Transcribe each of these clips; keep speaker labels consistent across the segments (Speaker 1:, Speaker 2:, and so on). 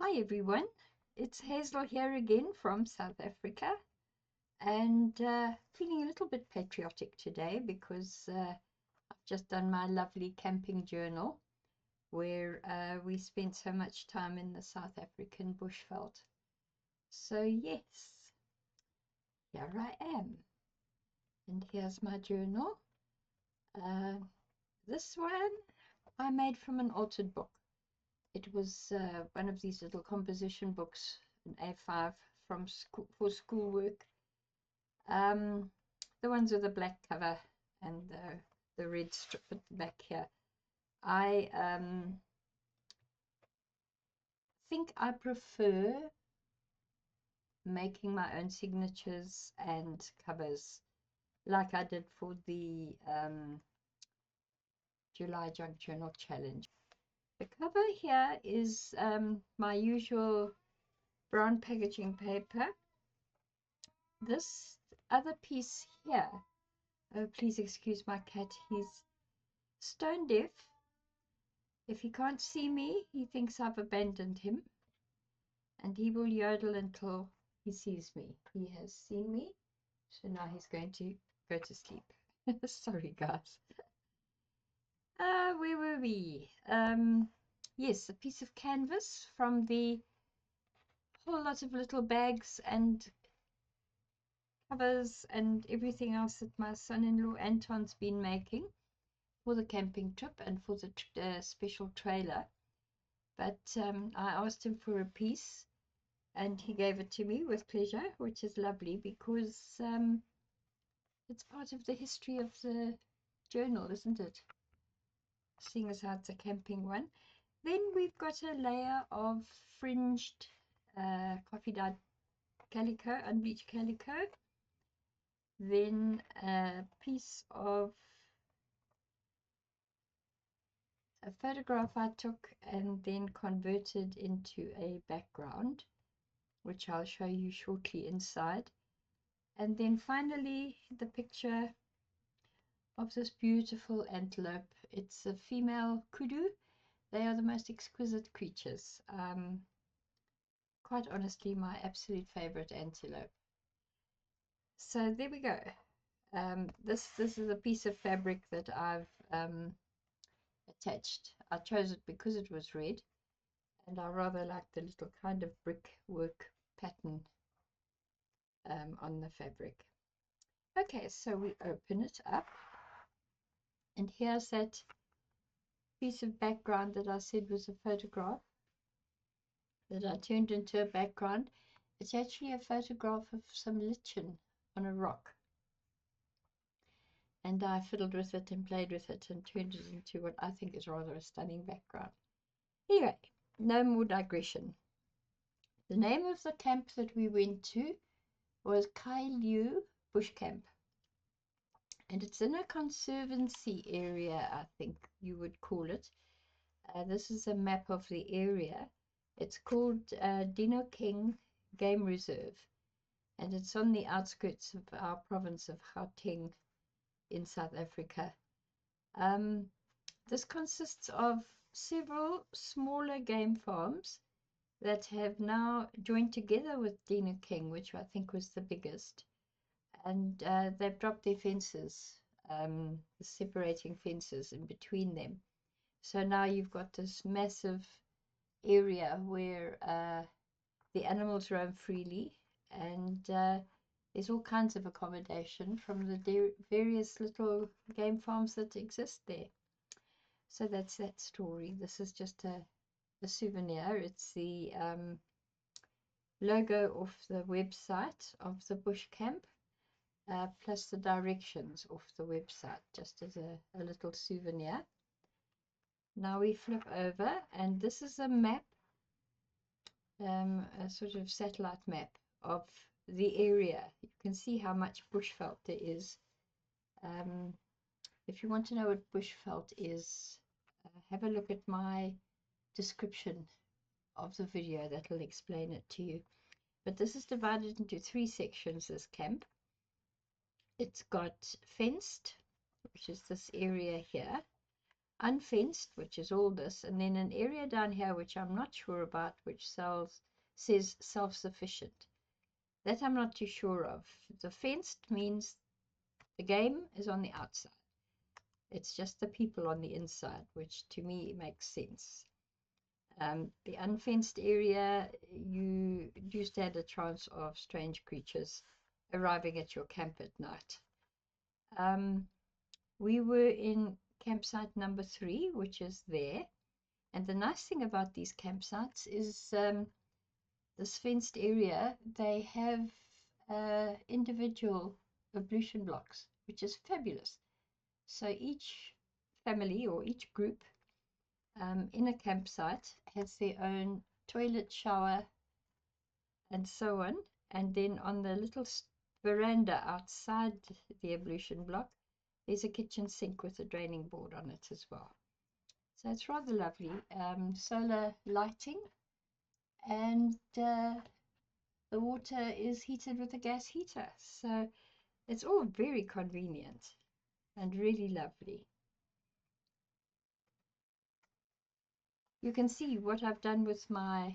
Speaker 1: Hi everyone, it's Hazel here again from South Africa and feeling a little bit patriotic today because I've just done my lovely camping journal where we spent so much time in the South African Bushveld. So yes, here I am and here's my journal. This one I made from an altered book. It was one of these little composition books, an A5 from school for schoolwork. The ones with the black cover and the red strip at the back here. I think I prefer making my own signatures and covers, like I did for the July Junk Journal Challenge. The cover here is my usual brown packaging paper. This other piece here, oh please excuse my cat, he's stone deaf. If he can't see me, he thinks I've abandoned him, and he will yodel until he sees me. He has seen me, so now he's going to go to sleep. Sorry guys. Where were we? Yes, a piece of canvas from the whole lot of little bags and covers and everything else that my son-in-law Anton's been making for the camping trip and for the special trailer. But I asked him for a piece and he gave it to me with pleasure, which is lovely because it's part of the history of the journal, isn't it? Seeing as how it's a camping one. Then we've got a layer of fringed coffee dyed calico, unbleached calico. Then a piece of a photograph I took and then converted into a background, which I'll show you shortly inside. And then finally the picture of this beautiful antelope. It's a female kudu. They are the most exquisite creatures. Quite honestly, my absolute favorite antelope. So there we go. This is a piece of fabric that I've attached. I chose it because it was red, and I rather like the little kind of brickwork pattern on the fabric. Okay, so we open it up, and here's that piece of background that I said was a photograph that I turned into a background. It's actually a photograph of some lichen on a rock. And I fiddled with it and played with it and turned it into what I think is rather a stunning background. Anyway, no more digression. The name of the camp that we went to was Kailiu Bush Camp. And it's in a conservancy area, I think you would call it. This is a map of the area. It's called Dino King Game Reserve. And it's on the outskirts of our province of Gauteng in South Africa. This consists of several smaller game farms that have now joined together with Dino King, which I think was the biggest. And they've dropped their fences, the separating fences in between them. So now you've got this massive area where the animals roam freely, and there's all kinds of accommodation from the various little game farms that exist there. So that's that story. This is just a souvenir. It's the logo of the website of the bush camp, plus the directions of the website, just as a little souvenir. Now we flip over, and this is a map, a sort of satellite map of the area. You can see how much bushveld there is. If you want to know what bushveld is, have a look at my description of the video. That will explain it to you. But this is divided into 3 sections, this camp. It's got fenced, which is this area here. unfenced, which is all this, and then an area down here which I'm not sure about, which says self-sufficient. That I'm not too sure of. The fenced means the game is on the outside. It's just the people on the inside, which to me makes sense. The unfenced area, you do stand a chance of strange creatures arriving at your camp at night. We were in campsite number 3, which is there. And the nice thing about these campsites is this fenced area, they have individual ablution blocks, which is fabulous. So each family or each group in a campsite has their own toilet, shower, and so on. And then on the little veranda outside the ablution block, there's a kitchen sink with a draining board on it as well. So it's rather lovely. Solar lighting, and the water is heated with a gas heater. So it's all very convenient and really lovely. You can see what I've done with my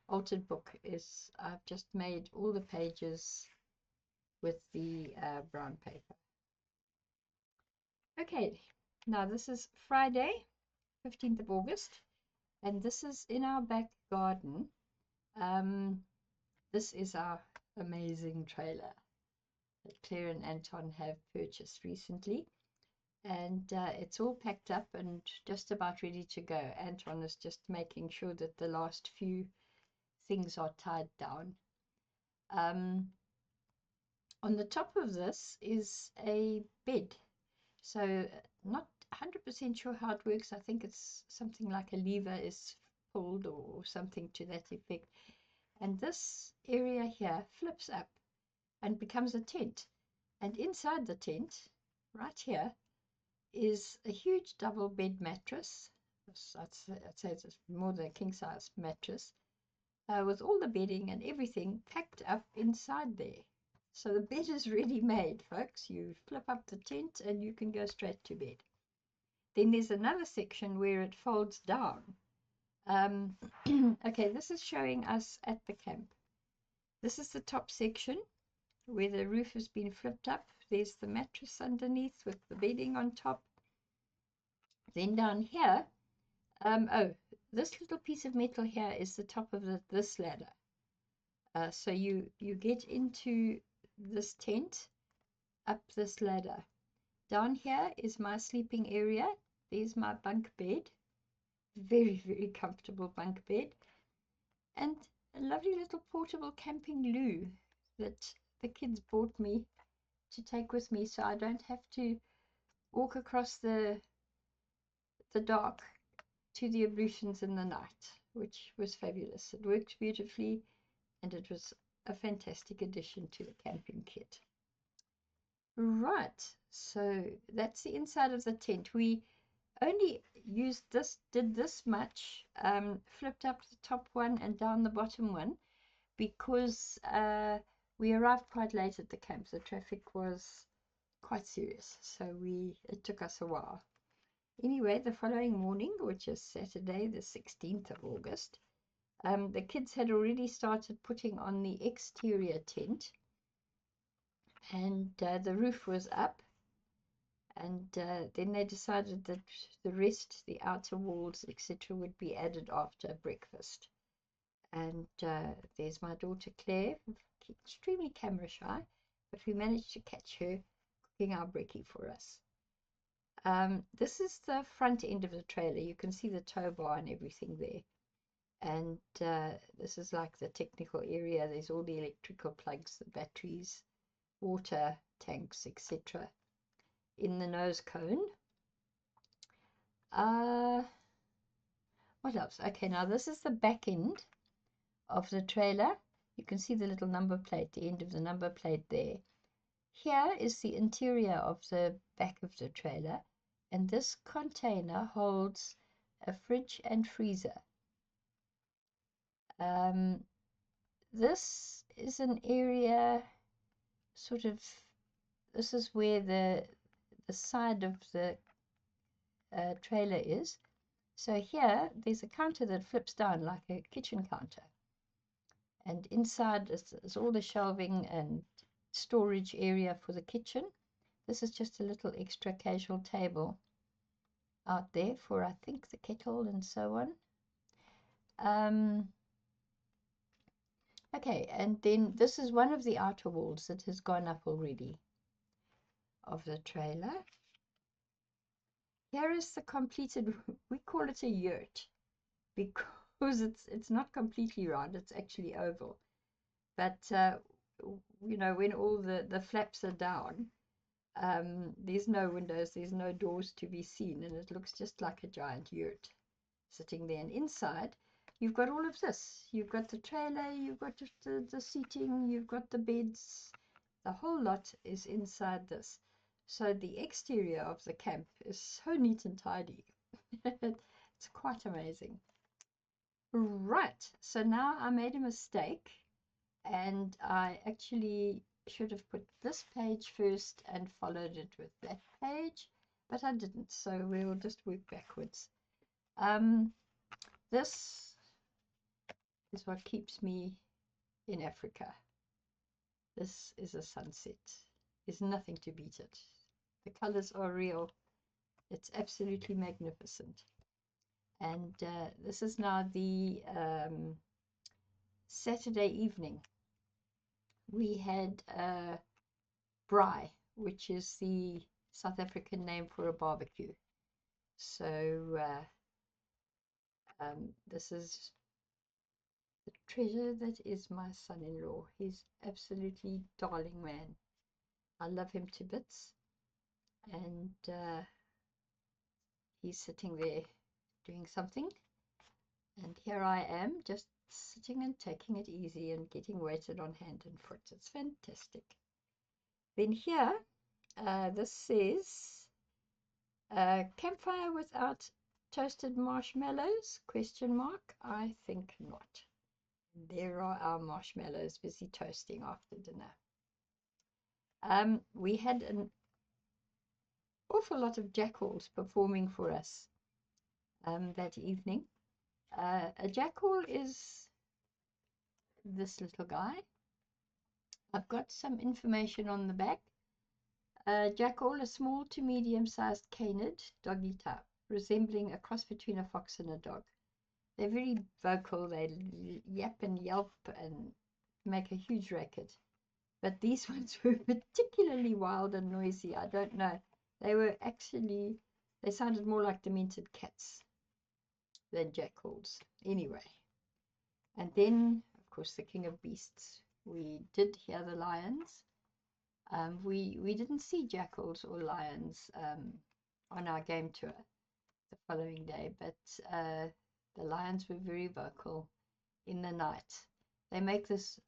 Speaker 1: altered book is I've just made all the pages with the brown paper. Okay, now this is Friday, 15th of August, and this is in our back garden. This is our amazing trailer that Claire and Anton have purchased recently, and it's all packed up and just about ready to go. Anton is just making sure that the last few things are tied down. On the top of this is a bed, so not 100% sure how it works. I think it's something like a lever is pulled or something to that effect, and this area here flips up and becomes a tent, and inside the tent right here is a huge double bed mattress. I'd say it's more than a king size mattress, with all the bedding and everything packed up inside there. So the bed is ready made, folks. You flip up the tent and you can go straight to bed. Then there's another section where it folds down. Okay, this is showing us at the camp. This is the top section where the roof has been flipped up. There's the mattress underneath with the bedding on top. Then down here, oh, this little piece of metal here is the top of this ladder. So you get into this tent up this ladder. Down here is my sleeping area. There's my bunk bed. Very, very comfortable bunk bed. And a lovely little portable camping loo that the kids bought me to take with me so I don't have to walk across the dark to the ablutions in the night, which was fabulous. It worked beautifully, and it was a fantastic addition to the camping kit. Right, so that's the inside of the tent. We only did this much, flipped up the top one and down the bottom one, because we arrived quite late at the camp. The traffic was quite serious, so it took us a while. Anyway, the following morning, which is Saturday, the 16th of August, the kids had already started putting on the exterior tent, and the roof was up, and then they decided that the rest, the outer walls, etc., would be added after breakfast. And there's my daughter Claire, extremely camera shy, but we managed to catch her cooking our brekkie for us. This is the front end of the trailer. You can see the tow bar and everything there. And this is like the technical area. There's all the electrical plugs, the batteries, water tanks, etc. in the nose cone. What else? Okay, now this is the back end of the trailer. You can see the little number plate, the end of the number plate there. Here is the interior of the back of the trailer, and this container holds a fridge and freezer. This is an area, sort of, this is where the the side of the trailer is. So here, there's a counter that flips down like a kitchen counter. And inside is all the shelving and storage area for the kitchen. This is just a little extra casual table out there for, I think, the kettle and so on. Okay, and then this is one of the outer walls that has gone up already of the trailer. Here is the completed, we call it a yurt because it's not completely round, it's actually oval. But, you know, when all the flaps are down, there's no windows, there's no doors to be seen, and it looks just like a giant yurt sitting there. And inside, you've got all of this. You've got the trailer, you've got the seating, you've got the beds. The whole lot is inside this. So the exterior of the camp is so neat and tidy. It's quite amazing. Right, so now I made a mistake, and I actually should have put this page first and followed it with that page, but I didn't, so we'll just work backwards. This is what keeps me in Africa. This is a sunset. There's nothing to beat it. The colors are real. It's absolutely magnificent. And this is now the Saturday evening. We had braai, which is the South African name for a barbecue. So this is the treasure that is my son-in-law. He's absolutely darling man. I love him to bits. And he's sitting there doing something. And here I am, just sitting and taking it easy and getting waited on hand and foot. It's fantastic. Then here, this says, campfire without toasted marshmallows? Question mark. I think not. There are our marshmallows busy toasting after dinner. We had an awful lot of jackals performing for us that evening. A jackal is this little guy. I've got some information on the back. Jackal, a small to medium-sized canid, doggy type, resembling a cross between a fox and a dog. They're very vocal, they yap and yelp and make a huge racket. But these ones were particularly wild and noisy. I don't know. They sounded more like demented cats than jackals. Anyway. And then, of course, the king of beasts. We did hear the lions. We didn't see jackals or lions on our game tour the following day, but the lions were very vocal in the night. They make this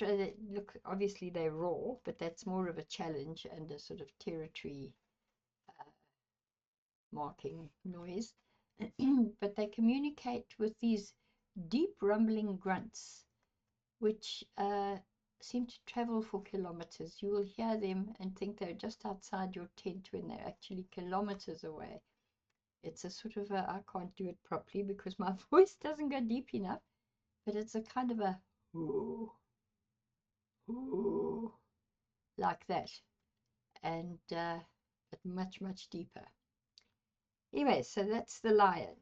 Speaker 1: look, obviously they're raw, but that's more of a challenge and a sort of territory marking noise. But they communicate with these deep rumbling grunts, which seem to travel for kilometers. You will hear them and think they're just outside your tent when they're actually kilometers away. It's a sort of I can't do it properly because my voice doesn't go deep enough, but it's a kind of a ooh, ooh, like that, and but much, much deeper. Anyway, so that's the lion.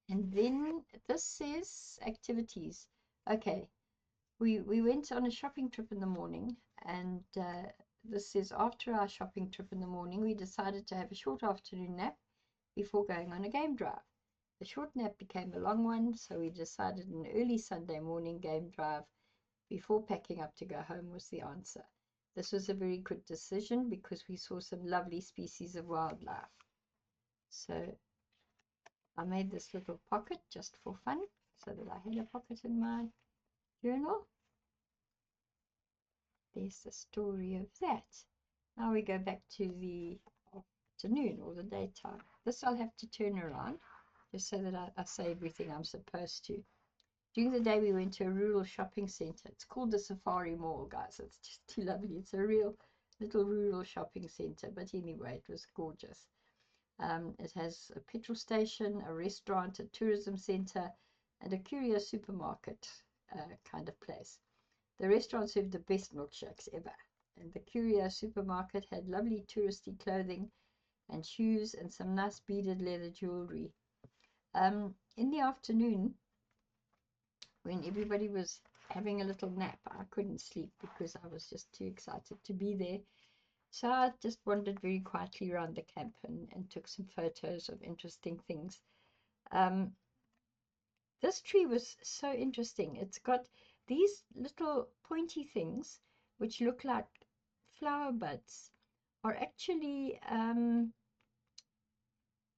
Speaker 1: And then this says activities. Okay, we went on a shopping trip in the morning, and this says after our shopping trip in the morning, we decided to have a short afternoon nap before going on a game drive. The short nap became a long one, so we decided an early Sunday morning game drive before packing up to go home was the answer. This was a very good decision because we saw some lovely species of wildlife. So I made this little pocket just for fun, so that I had a pocket in my journal. There's the story of that. Now we go back to the afternoon or the daytime. This I'll have to turn around just so that I say everything I'm supposed to. During the day we went to a rural shopping center. It's called the Safari Mall, guys. It's just too lovely. It's a real little rural shopping center. But anyway, it was gorgeous. It has a petrol station, a restaurant, a tourism center, and a curio supermarket kind of place. The restaurant served the best milkshakes ever, and the curio supermarket had lovely touristy clothing and shoes and some nice beaded leather jewelry. In the afternoon, when everybody was having a little nap, I couldn't sleep because I was just too excited to be there. So I just wandered very quietly around the camp and took some photos of interesting things. This tree was so interesting. It's got these little pointy things which look like flower buds, are actually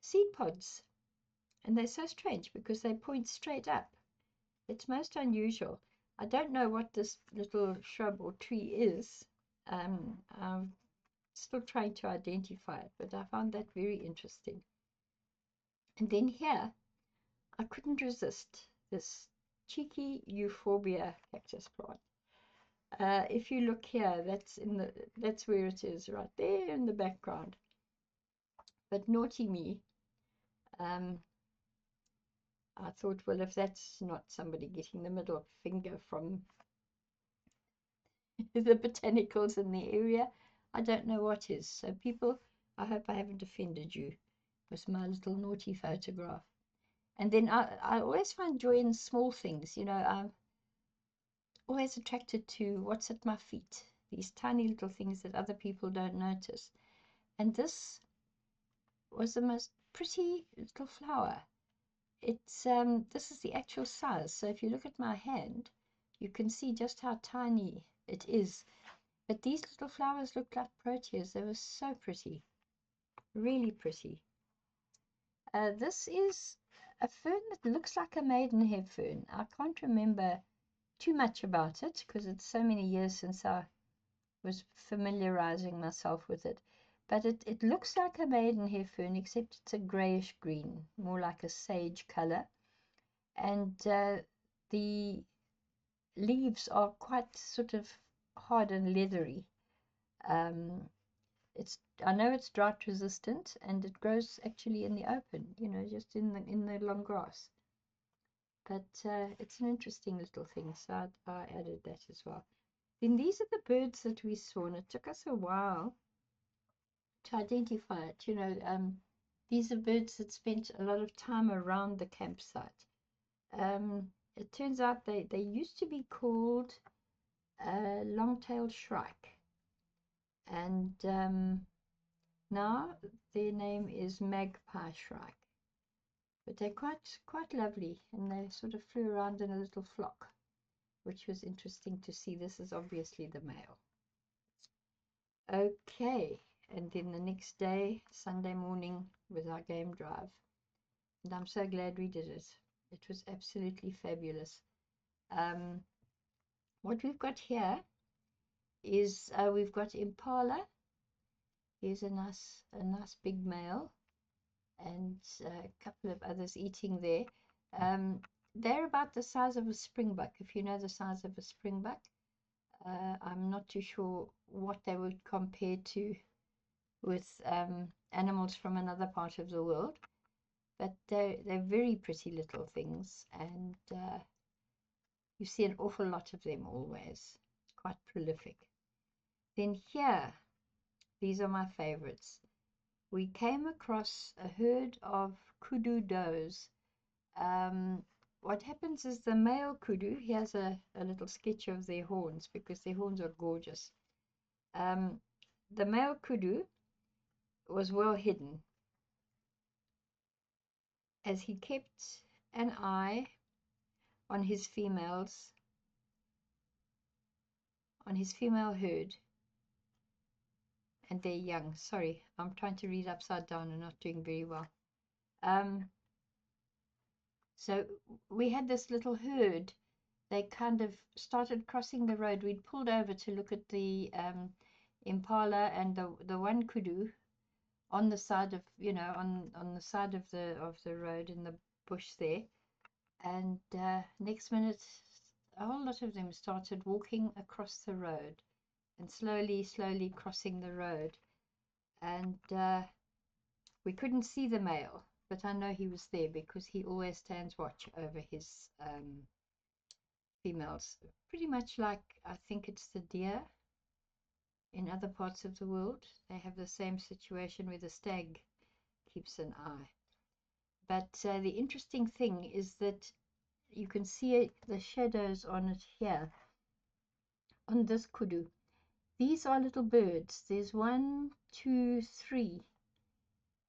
Speaker 1: seed pods. And they're so strange because they point straight up. It's most unusual. I don't know what this little shrub or tree is. I'm still trying to identify it, but I found that very interesting. And then here, I couldn't resist this cheeky euphorbia cactus plant. If you look here, that's where it is, right there in the background. But naughty me, I thought, well, if that's not somebody getting the middle finger from the botanicals in the area, I don't know what is. So people, I hope I haven't offended you with my little naughty photograph. And then I always find joy in small things. You know, I'm always attracted to what's at my feet, these tiny little things that other people don't notice. And this was the most pretty little flower. It's this is the actual size. So if you look at my hand, you can see just how tiny it is. But these little flowers look like proteas. They were so pretty, really pretty. This is a fern that looks like a maidenhair fern. I can't remember too much about it because it's so many years since I was familiarizing myself with it. But it looks like a maidenhair fern, except it's a grayish green, more like a sage color. And the leaves are quite sort of hard and leathery. I know it's drought resistant, and it grows actually in the open, you know, just in the long grass. But it's an interesting little thing, so I added that as well. Then these are the birds that we saw, and it took us a while to identify it. You know, these are birds that spent a lot of time around the campsite. It turns out they used to be called long-tailed shrike, and now their name is magpie shrike. But they're quite lovely, and they sort of flew around in a little flock, which was interesting to see. This is obviously the male. Okay, and then the next day, Sunday morning, was our game drive, and I'm so glad we did it. It was absolutely fabulous. What we've got here is we've got impala. Here's a nice big male, and a couple of others eating there. They're about the size of a springbuck, if you know the size of a springbuck. I'm not too sure what they would compare to with animals from another part of the world, but they're very pretty little things, and you see an awful lot of them always. Quite prolific. Then here, these are my favorites. We came across a herd of kudu does. What happens is the male kudu, here's a little sketch of their horns because their horns are gorgeous. The male kudu was well hidden as he kept an eye on his females, on his female herd and their young. Sorry, I'm trying to read upside down and not doing very well. So we had this little herd. They kind of started crossing the road. We'd pulled over to look at the impala and the one kudu on the side of, you know, on the side of the road in the bush there. And next minute, a whole lot of them started walking across the road. and slowly crossing the road. And we couldn't see the male, but I know he was there because he always stands watch over his females. Pretty much like, I think it's the deer in other parts of the world. They have the same situation where the stag keeps an eye. But the interesting thing is that you can see the shadows on it here, on this kudu. These are little birds. There's 1, 2, 3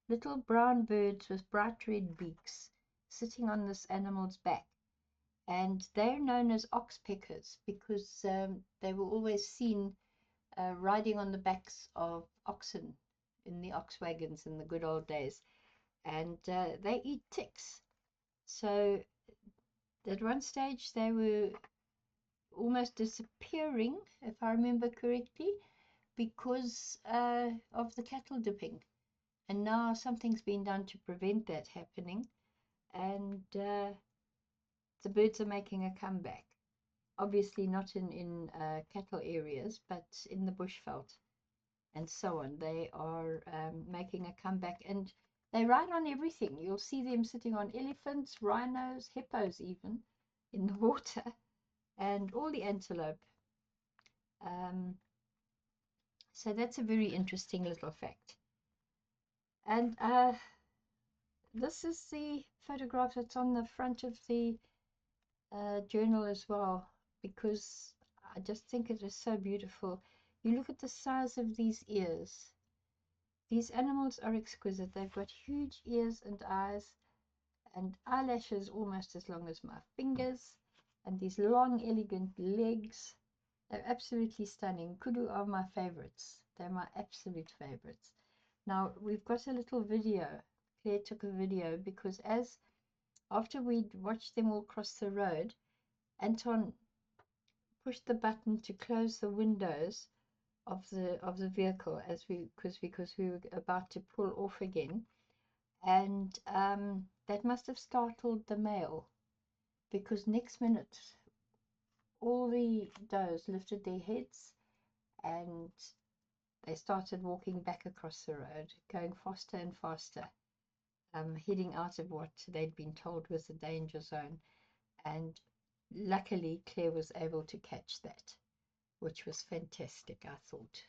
Speaker 1: little brown birds with bright red beaks sitting on this animal's back. And they're known as oxpeckers because they were always seen riding on the backs of oxen in the ox wagons in the good old days. And they eat ticks. So at one stage they were almost disappearing, if I remember correctly, because of the cattle dipping. And now something's been done to prevent that happening, and the birds are making a comeback. Obviously not in cattle areas, but in the Bushveld and so on. They are making a comeback, and they ride on everything. You'll see them sitting on elephants, rhinos, hippos even, in the water, and all the antelope. So that's a very interesting little fact. And this is the photograph that's on the front of the journal as well, because I just think it is so beautiful. You look at the size of these ears. These animals are exquisite. They've got huge ears and eyes and eyelashes almost as long as my fingers, and these long elegant legs. They're absolutely stunning. Kudu are my favorites. They're my absolute favorites. Now we've got a little video. Claire took a video because after we'd watched them all cross the road, Anton pushed the button to close the windows of the vehicle because we were about to pull off again, and that must have startled the male, because next minute all the does lifted their heads and they started walking back across the road, going faster and faster, heading out of what they'd been told was the danger zone. And luckily Claire was able to catch that, which was fantastic, I thought.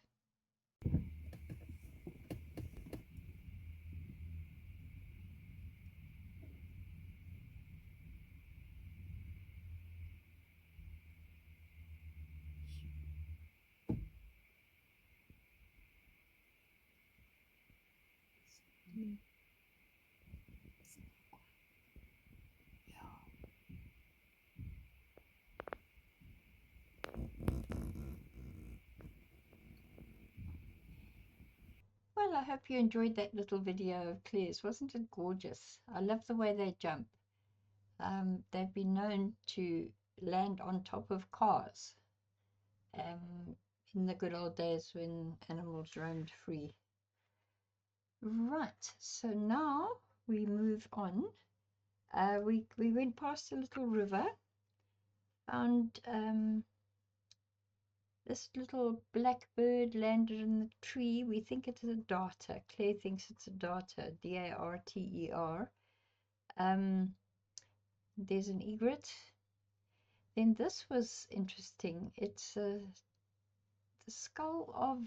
Speaker 1: Well, I hope you enjoyed that little video of Claire's. Wasn't it gorgeous? I love the way they jump. They've been known to land on top of cars in the good old days when animals roamed free. Right, so now we move on. We went past a little river, found this little black bird landed in the tree. We think it's a darter. Claire thinks it's a darter, D-A-R-T-E-R. There's an egret. Then this was interesting. It's the skull of,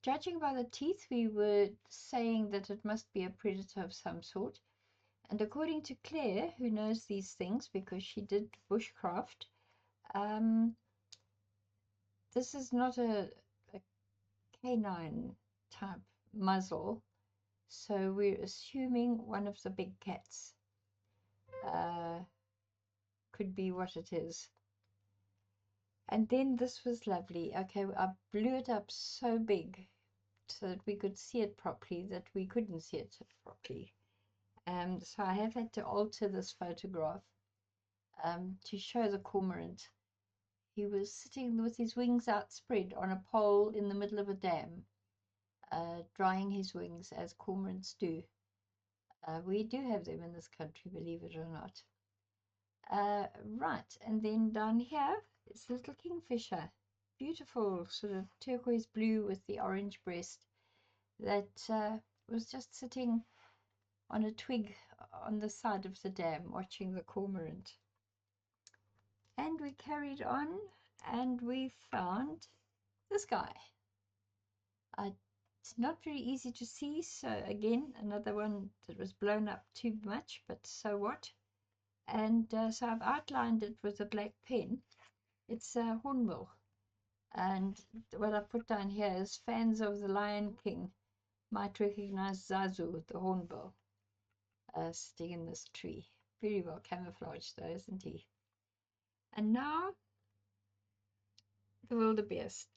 Speaker 1: judging by the teeth, we were saying that it must be a predator of some sort. And according to Claire, who knows these things because she did bushcraft, this is not a canine type muzzle, so we're assuming one of the big cats could be what it is. And then this was lovely. Okay, I blew it up so big so that we could see it properly that we couldn't see it properly. So I have had to alter this photograph to show the cormorant. He was sitting with his wings outspread on a pole in the middle of a dam, drying his wings as cormorants do. We do have them in this country, believe it or not. Right, and then down here is little kingfisher. beautiful sort of turquoise blue with the orange breast that was just sitting on a twig on the side of the dam watching the cormorant. And we carried on and we found this guy. It's not very easy to see, so again, another one that was blown up too much, but so what? And so I've outlined it with a black pen. It's a hornbill. And what I put down here is fans of the Lion King might recognize Zazu, the hornbill, sitting in this tree. Very well camouflaged though, isn't he? And now, the wildebeest.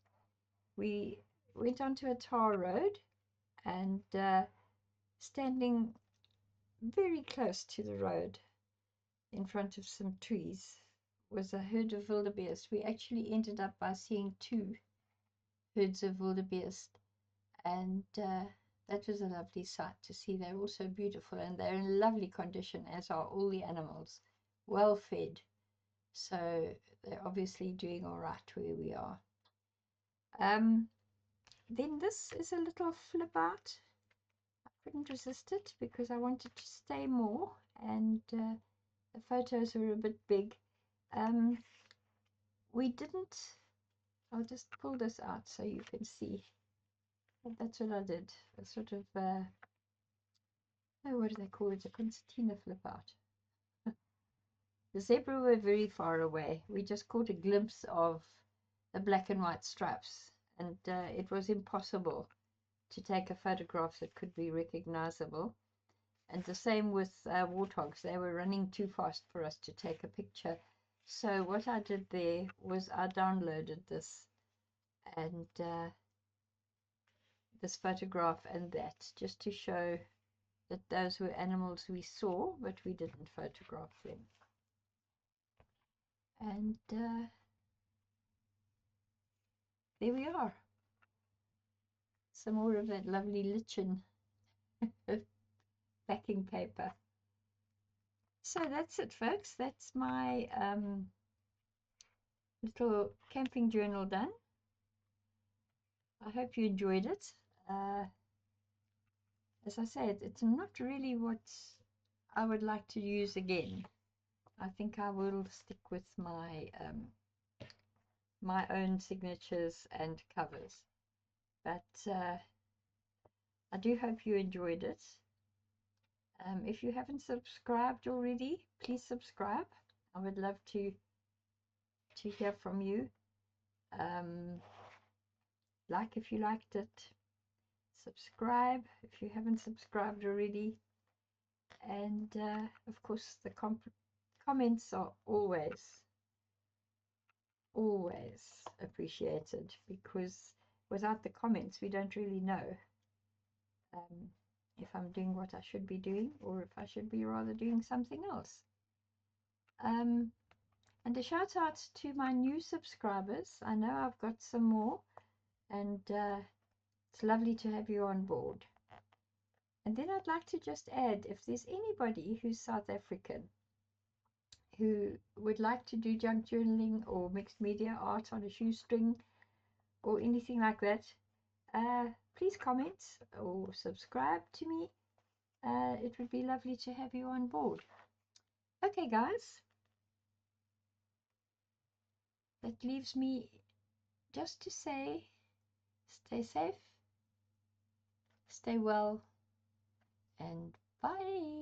Speaker 1: We went onto a tar road and standing very close to the road in front of some trees was a herd of wildebeest. We actually ended up by seeing 2 herds of wildebeest, and that was a lovely sight to see. They're also beautiful and they're in lovely condition, as are all the animals, well fed, so they're obviously doing all right where we are. Then this is a little flip out. I couldn't resist it because I wanted to stay more, and the photos were a bit big. We didn't, I'll just pull this out so you can see. That's what I did. A sort of, oh, what do they call it? A concertina flip out. The zebra were very far away. We just caught a glimpse of the black and white stripes, and it was impossible to take a photograph that could be recognizable. And the same with warthogs. They were running too fast for us to take a picture. So what I did there was I downloaded this and this photograph and that, just to show that those were animals we saw, but we didn't photograph them. And there we are. Some more of that lovely lichen backing paper. So that's it, folks. That's my little camping journal done. I hope you enjoyed it. As I said, it's not really what I would like to use again. I think I will stick with my own signatures and covers. But I do hope you enjoyed it. If you haven't subscribed already, please subscribe. I would love to hear from you. Like if you liked it. Subscribe if you haven't subscribed already. And of course, the comments are always appreciated, because without the comments we don't really know if I'm doing what I should be doing, or if I should be rather doing something else. And a shout out to my new subscribers. I know I've got some more, and it's lovely to have you on board. And then I'd like to just add, if there's anybody who's South African who would like to do junk journaling or mixed media art on a shoestring or anything like that, please comment or subscribe to me. It would be lovely to have you on board. Okay, guys, that leaves me just to say, stay safe, stay well, and bye.